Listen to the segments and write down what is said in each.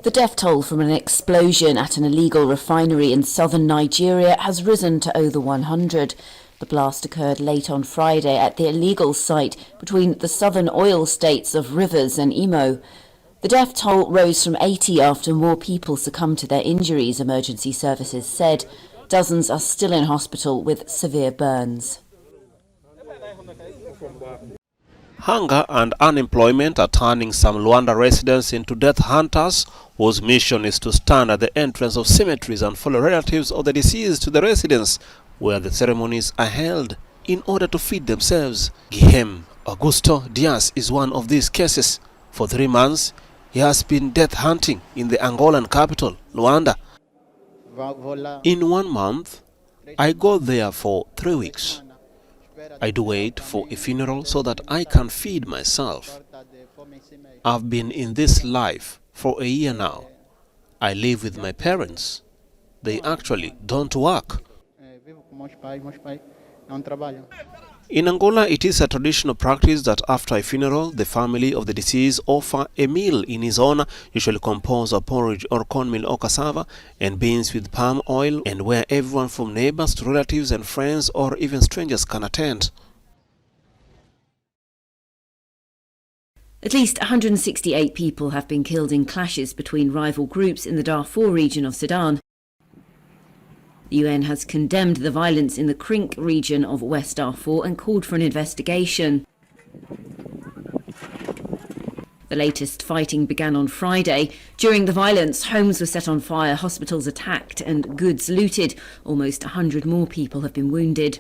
The death toll from an explosion at an illegal refinery in southern Nigeria has risen to over 100. The blast occurred late on Friday at the illegal site between the southern oil states of Rivers and Imo. The death toll rose from 80 after more people succumbed to their injuries, emergency services said. Dozens are still in hospital with severe burns. Hunger and unemployment are turning some Luanda residents into death hunters whose mission is to stand at the entrance of cemeteries and follow relatives of the deceased to the residence where the ceremonies are held in order to feed themselves. Guilhem Augusto Diaz is one of these cases. For 3 months, he has been death hunting in the Angolan capital, Luanda. In 1 month, I go there for 3 weeks. I do wait for a funeral so that I can feed myself. I've been in this life for a year now. I live with my parents. They actually don't work. In Angola, it is a traditional practice that after a funeral, the family of the deceased offer a meal in his honor, usually composed of porridge or cornmeal or cassava, and beans with palm oil, and where everyone from neighbors to relatives and friends or even strangers can attend. At least 168 people have been killed in clashes between rival groups in the Darfur region of Sudan. The UN has condemned the violence in the Crink region of West Darfur and called for an investigation. The latest fighting began on Friday. During the violence, homes were set on fire, hospitals attacked and goods looted. Almost 100 more people have been wounded.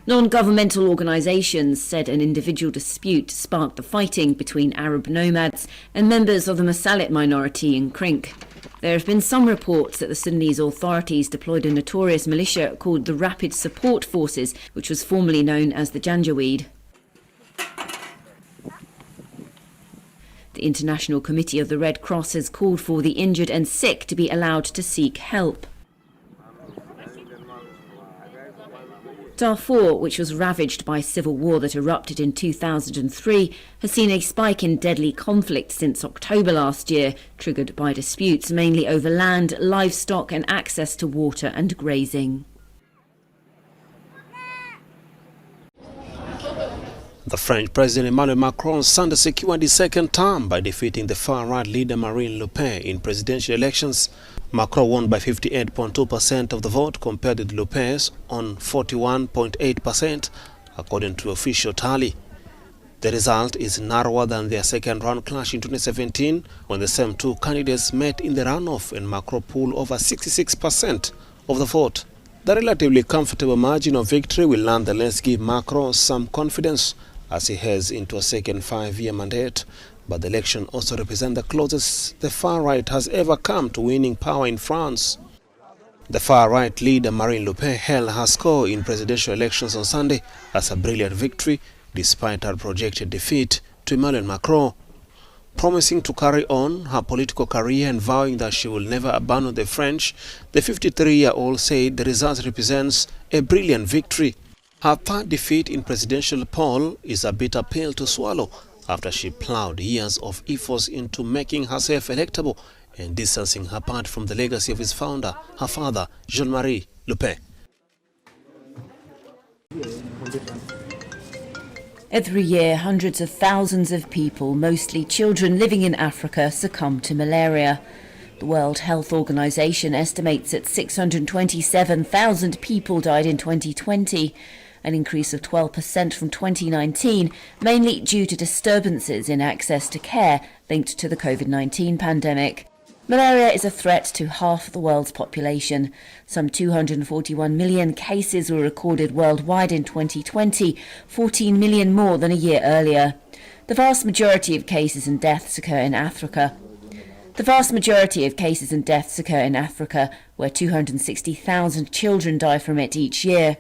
Non-governmental organisations said an individual dispute sparked the fighting between Arab nomads and members of the Masalit minority in Crink. There have been some reports that the Sudanese authorities deployed a notorious militia called the Rapid Support Forces, which was formerly known as the Janjaweed. The International Committee of the Red Cross has called for the injured and sick to be allowed to seek help. Darfur, which was ravaged by civil war that erupted in 2003, has seen a spike in deadly conflict since October last year, triggered by disputes mainly over land, livestock and access to water and grazing. The French President Emmanuel Macron Sunday secured his second term by defeating the far-right leader Marine Le Pen in presidential elections. Macron won by 58.2% of the vote compared with Le Pen's on 41.8%, according to official tally. The result is narrower than their second-round clash in 2017, when the same two candidates met in the runoff and Macron pulled over 66% of the vote. The relatively comfortable margin of victory will nonetheless give Macron some confidence as he heads into a second 5-year mandate. But the election also represents the closest the far-right has ever come to winning power in France. The far-right leader Marine Le Pen held her score in presidential elections on Sunday as a brilliant victory, despite her projected defeat to Emmanuel Macron. Promising to carry on her political career and vowing that she will never abandon the French, the 53-year-old said the result represents a brilliant victory. Her third defeat in presidential poll is a bitter pill to swallow after she plowed years of efforts into making herself electable and distancing her part from the legacy of his founder, her father, Jean-Marie Le Pen. Every year, hundreds of thousands of people, mostly children living in Africa, succumb to malaria. The World Health Organization estimates that 627,000 people died in 2020, an increase of 12% from 2019, mainly due to disturbances in access to care linked to the COVID-19 pandemic. Malaria is a threat to half the world's population. Some 241 million cases were recorded worldwide in 2020, 14 million more than a year earlier. The vast majority of cases and deaths occur in Africa. Where 260,000 children die from it each year.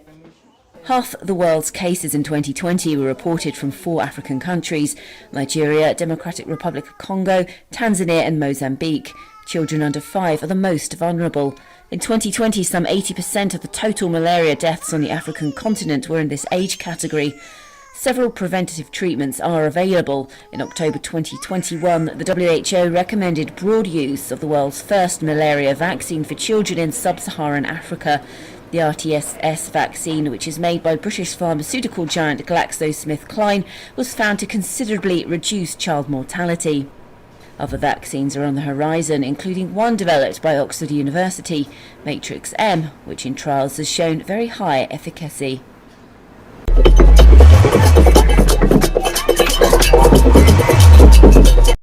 Half the world's cases in 2020 were reported from 4 African countries: Nigeria, Democratic Republic of Congo, Tanzania and Mozambique. Children under 5 are the most vulnerable. In 2020, some 80% of the total malaria deaths on the African continent were in this age category. Several preventative treatments are available. In October 2021, the WHO recommended broad use of the world's first malaria vaccine for children in sub-Saharan Africa. The RTS vaccine, which is made by British pharmaceutical giant GlaxoSmithKline, was found to considerably reduce child mortality. Other vaccines are on the horizon, including one developed by Oxford University, Matrix-M, which in trials has shown very high efficacy.